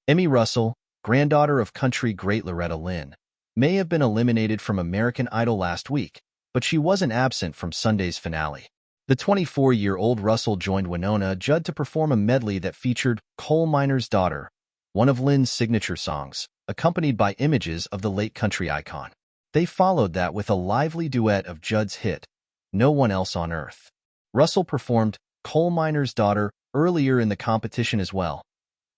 Emmy Russell, granddaughter of country great Loretta Lynn, may have been eliminated from American Idol last week, but she wasn't absent from Sunday's finale. The 24-year-old Russell joined Wynonna Judd to perform a medley that featured Coal Miner's Daughter, one of Lynn's signature songs, accompanied by images of the late country icon. They followed that with a lively duet of Judd's hit, No One Else on Earth. Russell performed Coal Miner's Daughter earlier in the competition as well.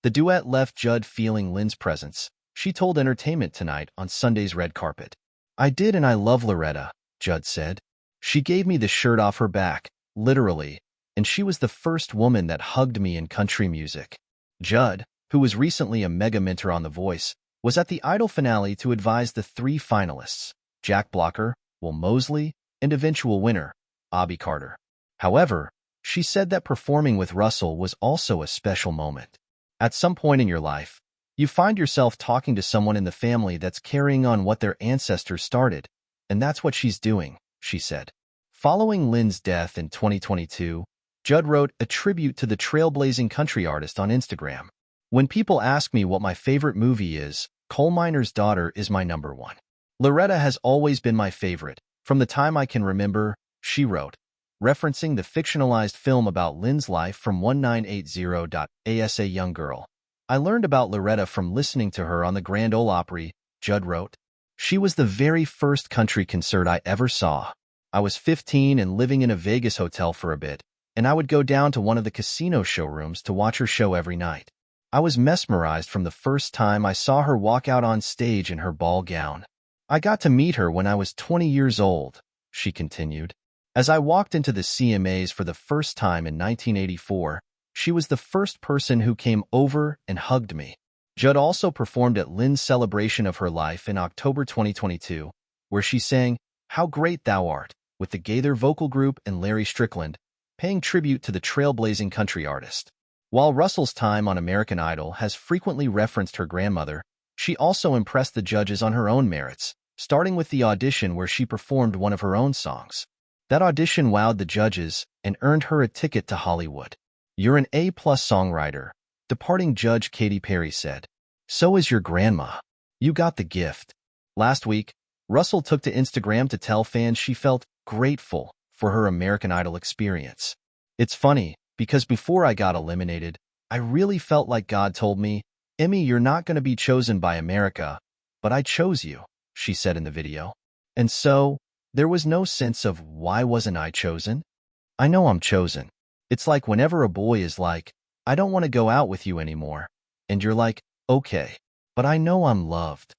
The duet left Judd feeling Lynn's presence. She told Entertainment Tonight on Sunday's red carpet. "I did, and I love Loretta," Judd said. "She gave me the shirt off her back, literally, and she was the first woman that hugged me in country music." Judd, who was recently a mega mentor on The Voice, was at the Idol finale to advise the three finalists, Jack Blocker, Will Mosley, and eventual winner, Abby Carter. However, she said that performing with Russell was also a special moment. At some point in your life, you find yourself talking to someone in the family that's carrying on what their ancestors started, and that's what she's doing, she said. Following Lynn's death in 2022, Judd wrote a tribute to the trailblazing country artist on Instagram. "When people ask me what my favorite movie is, Coal Miner's Daughter is my number one. Loretta has always been my favorite, from the time I can remember," she wrote, referencing the fictionalized film about Lynn's life from 1980. As a young girl, "I learned about Loretta from listening to her on the Grand Ole Opry," Judd wrote. "She was the very first country concert I ever saw. I was 15 and living in a Vegas hotel for a bit, and I would go down to one of the casino showrooms to watch her show every night. I was mesmerized from the first time I saw her walk out on stage in her ball gown. I got to meet her when I was 20 years old," she continued. "As I walked into the CMAs for the first time in 1984, she was the first person who came over and hugged me." Judd also performed at Lynn's celebration of her life in October 2022, where she sang How Great Thou Art with the Gaither vocal group and Larry Strickland, paying tribute to the trailblazing country artist. While Russell's time on American Idol has frequently referenced her grandmother, she also impressed the judges on her own merits, starting with the audition where she performed one of her own songs. That audition wowed the judges and earned her a ticket to Hollywood. "You're an A-plus songwriter," departing Judge Katy Perry said. "So is your grandma. You got the gift." Last week, Russell took to Instagram to tell fans she felt grateful for her American Idol experience. "It's funny, because before I got eliminated, I really felt like God told me, 'Emmy, you're not going to be chosen by America, but I chose you,'" she said in the video. "And so, there was no sense of why wasn't I chosen? I know I'm chosen. It's like whenever a boy is like, 'I don't want to go out with you anymore,' and you're like, 'Okay, but I know I'm loved.'"